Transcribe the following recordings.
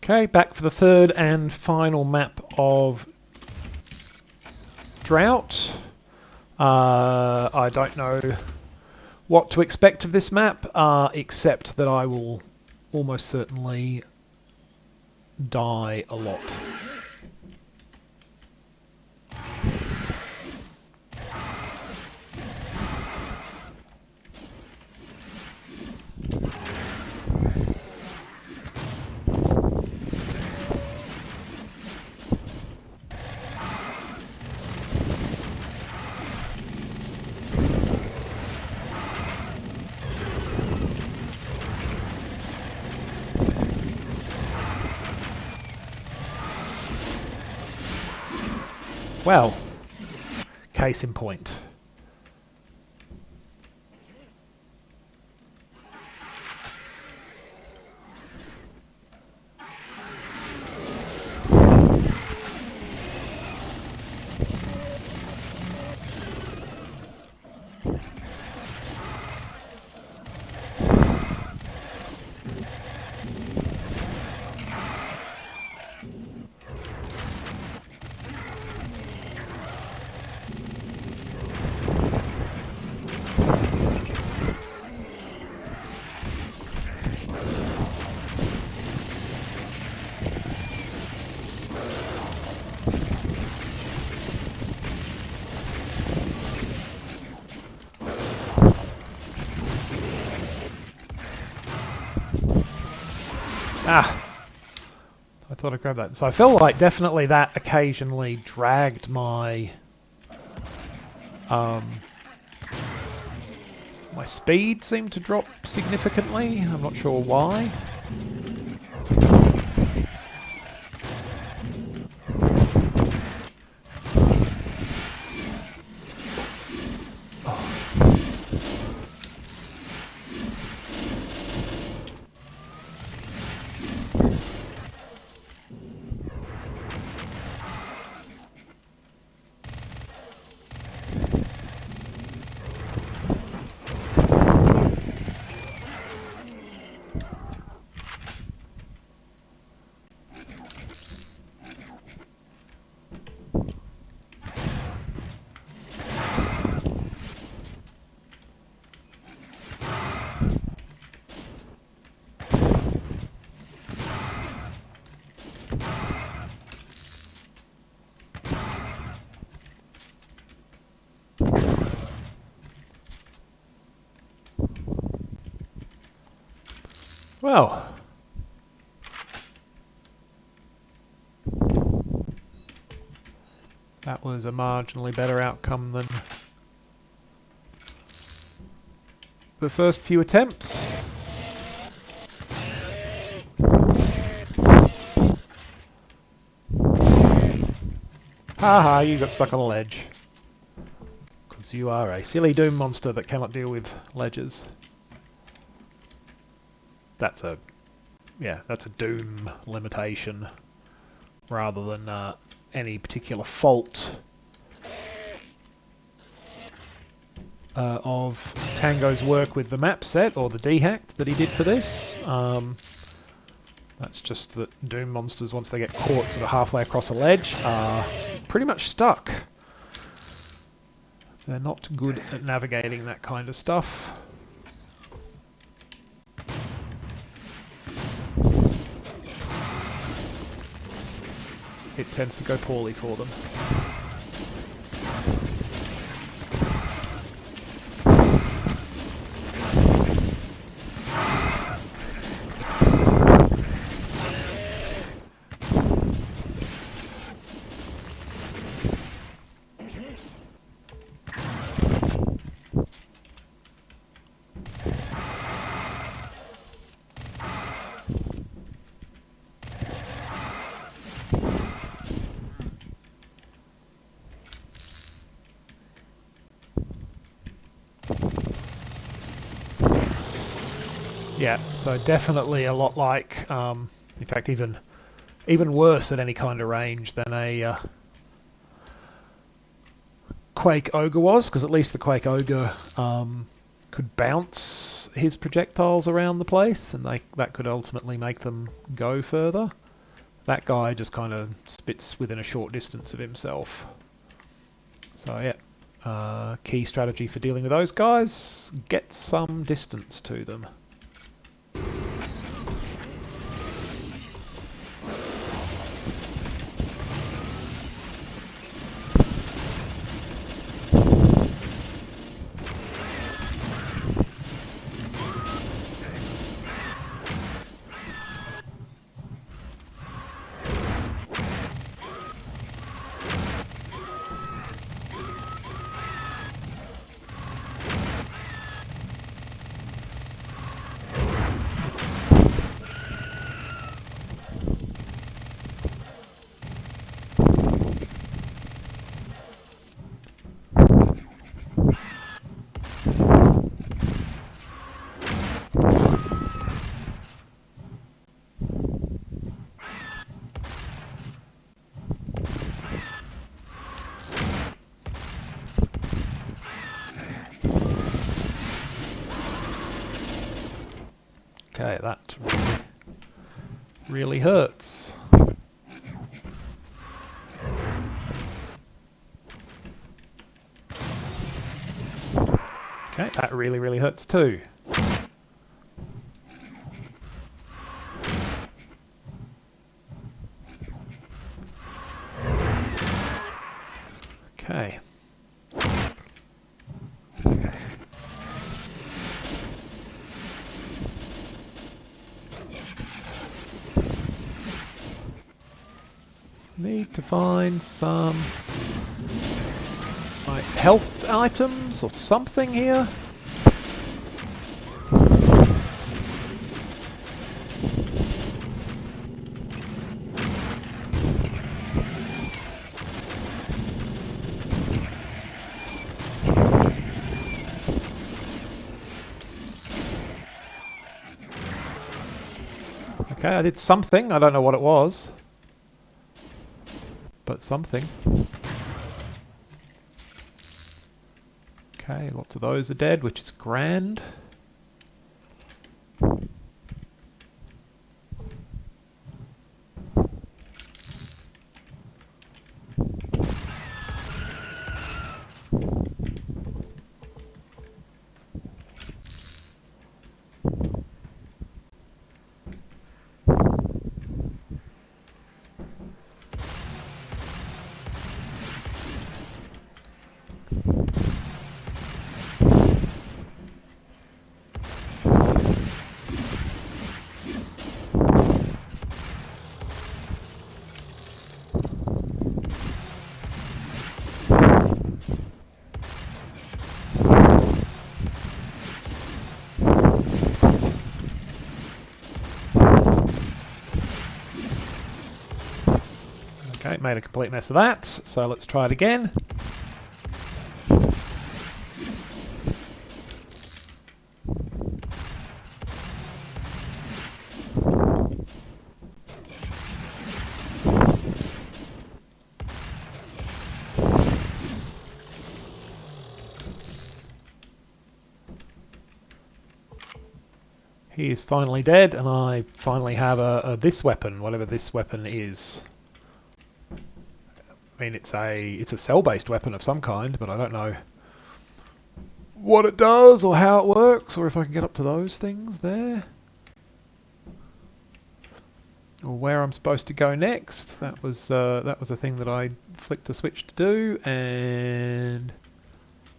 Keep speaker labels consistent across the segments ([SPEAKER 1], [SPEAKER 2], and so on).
[SPEAKER 1] Okay, back for the third and final map of Drought. I don't know what to expect of this map, except that I will almost certainly die a lot. Well, case in point. Ah, I thought I'd grab that. So I feel like definitely that occasionally dragged my my speed seemed to drop significantly. I'm not sure why. Well, that was a marginally better outcome than the first few attempts. Haha, you got stuck on a ledge. Because you are a silly doom monster that cannot deal with ledges. That's a doom limitation rather than any particular fault of Tango's work with the map set or the dehack that he did for this. That's just that doom monsters, once they get caught sort of halfway across a ledge, are pretty much stuck. They're not good at navigating that kind of stuff. It tends to go poorly for them. Yeah, so definitely a lot like, in fact, even worse at any kind of range than a Quake Ogre was, because at least the Quake Ogre could bounce his projectiles around the place, and that could ultimately make them go further. That guy just kind of spits within a short distance of himself. So yeah, key strategy for dealing with those guys, get some distance to them. Okay, that really hurts. Okay, that really hurts too. Okay. Need to find some like health items or something here. Okay, I did something. I don't know what it was. But something. Okay, lots of those are dead, which is grand. Okay, made a complete mess of that, so let's try it again. He is finally dead, and I finally have a this weapon, whatever this weapon is. I mean, it's a cell-based weapon of some kind, but I don't know what it does or how it works, or if I can get up to those things there, or where I'm supposed to go next. That was a thing that I flicked a switch to do, and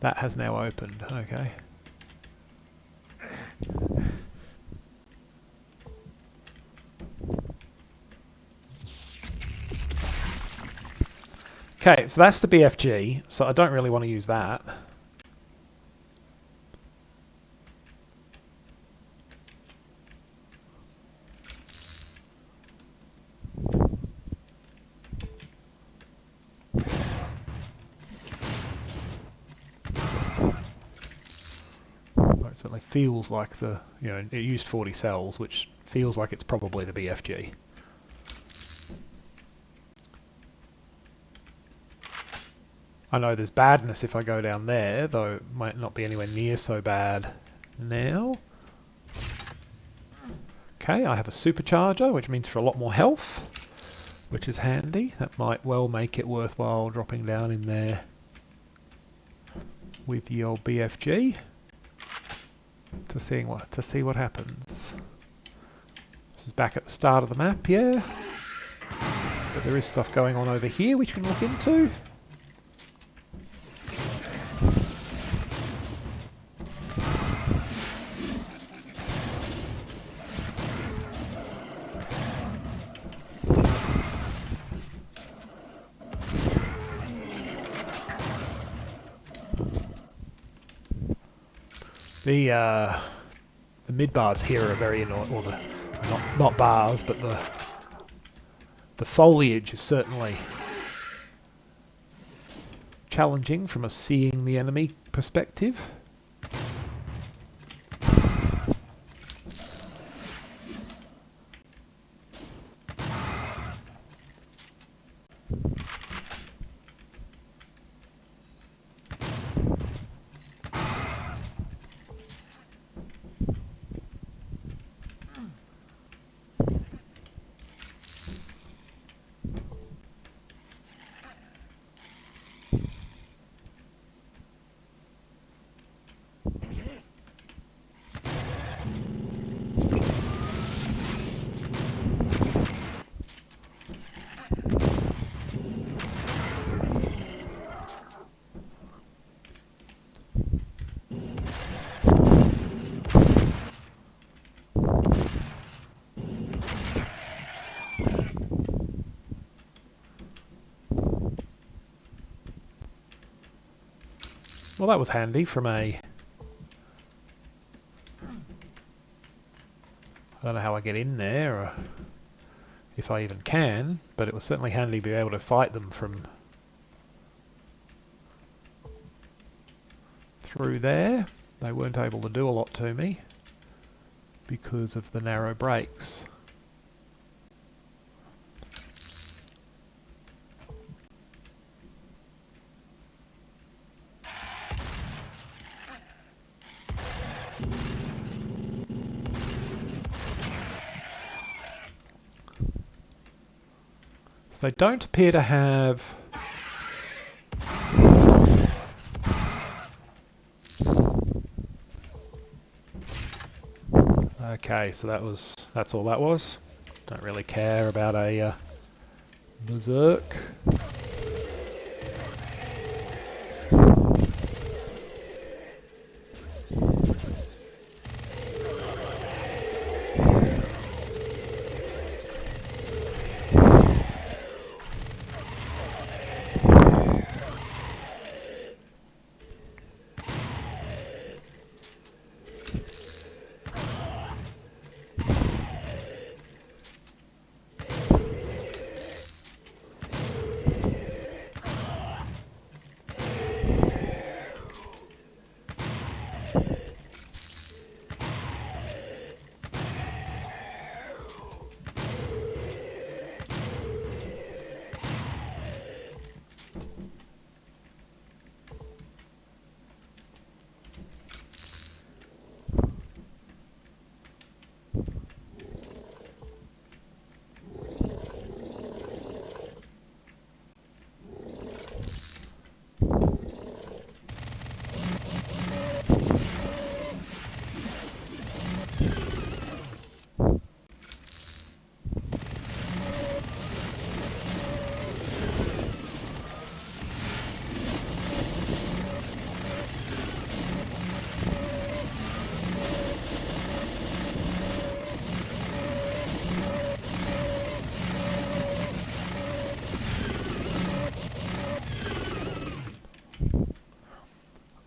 [SPEAKER 1] that has now opened. Okay. Okay, so that's the BFG, so I don't really want to use that. It certainly feels like it used 40 cells, which feels like it's probably the BFG. I know there's badness if I go down there, though it might not be anywhere near so bad now. Okay, I have a supercharger, which means for a lot more health. which is handy. That might well make it worthwhile dropping down in there with the old BFG to see what happens. This is back at the start of the map, yeah. But there is stuff going on over here which we can look into. The mid bars here are very annoying, or the not bars, but the foliage is certainly challenging from a seeing the enemy perspective. Well, that was handy from a... I don't know how I get in there, or if I even can, but it was certainly handy to be able to fight them from through there. They weren't able to do a lot to me because of the narrow breaks. They don't appear to have... Okay, so that's all that was. Don't really care about a berserk.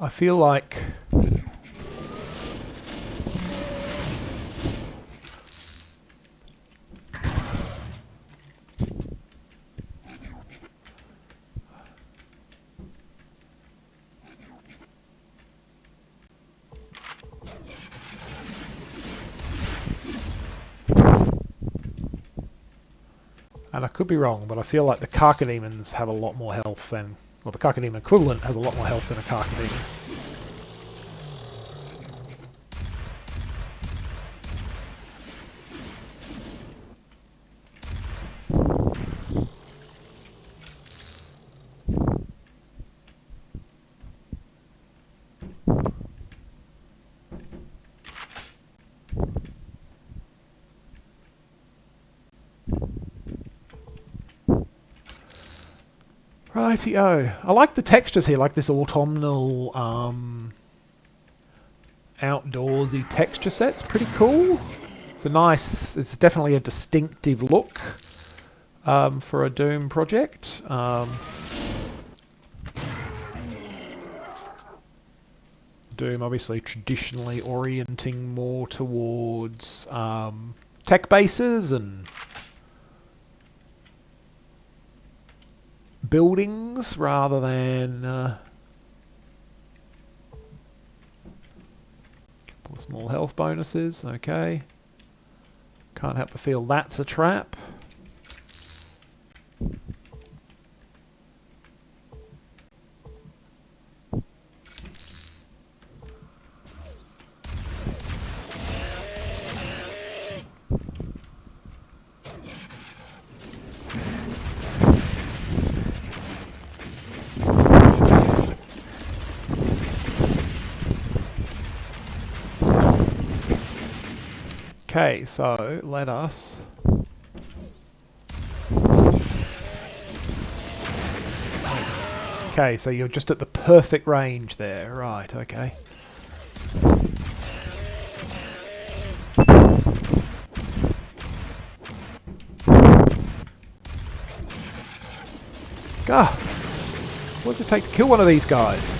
[SPEAKER 1] I feel like and I could be wrong, but I feel like the Carcademons have a lot more health than... Well, the Carcademon equivalent has a lot more health than a Carcademon. Rightio. I like the textures here, like this autumnal, outdoorsy texture set's pretty cool. It's definitely a distinctive look for a Doom project. Doom obviously traditionally orienting more towards tech bases and buildings rather than couple of small health bonuses. Okay, can't help but feel that's a trap. Okay, so let us okay, so you're just at the perfect range there, right? Okay. God, what does it take to kill one of these guys?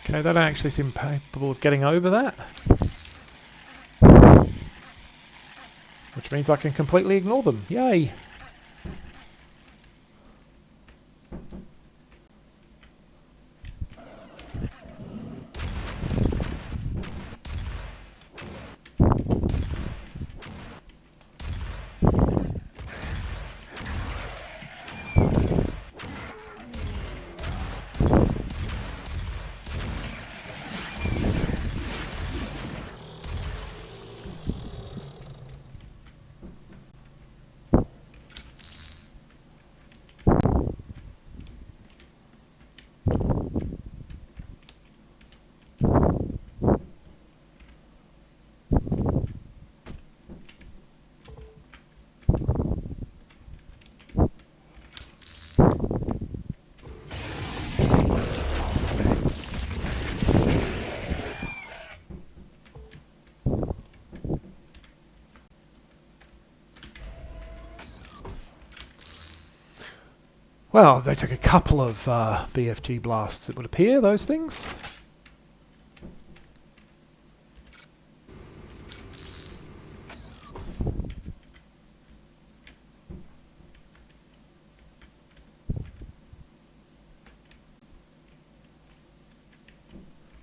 [SPEAKER 1] Okay, they don't actually seem capable of getting over that. Which means I can completely ignore them. Yay! Well, they took a couple of BFG blasts, it would appear, those things.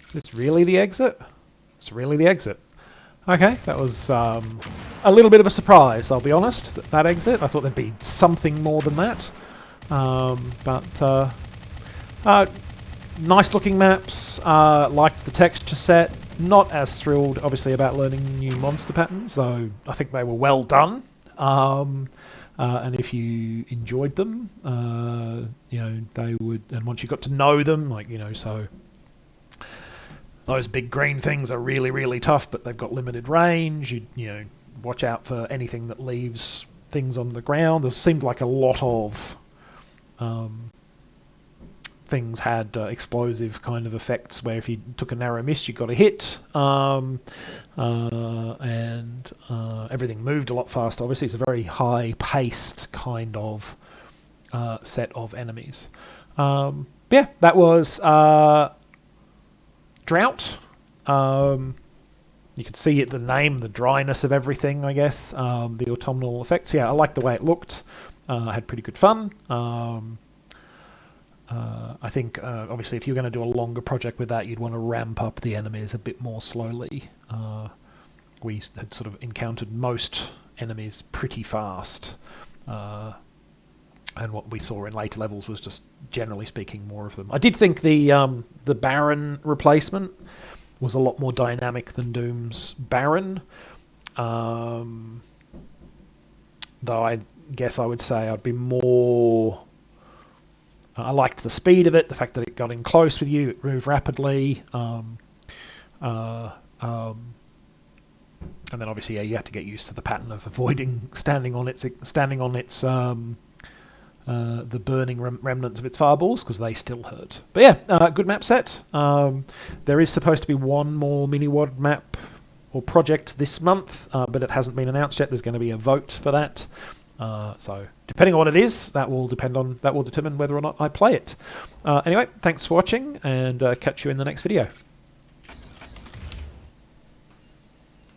[SPEAKER 1] Is this really the exit? It's really the exit. Okay, that was a little bit of a surprise, I'll be honest, that exit. I thought there'd be something more than that. Nice looking maps, liked the texture set. Not as thrilled, obviously, about learning new monster patterns, though I think they were well done. And if you enjoyed them, you know, they would, and once you got to know them, like, you know, so those big green things are really, really tough, but they've got limited range. You know, watch out for anything that leaves things on the ground. There seemed like a lot of things had explosive kind of effects where if you took a narrow miss, you got a hit, and everything moved a lot faster. Obviously, it's a very high-paced kind of set of enemies. Yeah, that was Drought. You could see it, the name, the dryness of everything, I guess, the autumnal effects. Yeah, I liked the way it looked. I had pretty good fun. I think, obviously, if you're going to do a longer project with that, you'd want to ramp up the enemies a bit more slowly. We had sort of encountered most enemies pretty fast. And what we saw in later levels was just, generally speaking, more of them. I did think the Baron replacement was a lot more dynamic than Doom's Baron. Though I guess I would say I'd be more... I liked the speed of it, the fact that it got in close with you, it moved rapidly. And then obviously, yeah, you have to get used to the pattern of avoiding standing on its the burning remnants of its fireballs, because they still hurt. But yeah, good map set. There is supposed to be one more mini-WAD map or project this month, but it hasn't been announced yet. There's going to be a vote for that. So depending on what it is, that will determine whether or not I play it. Anyway, thanks for watching, and catch you in the next video.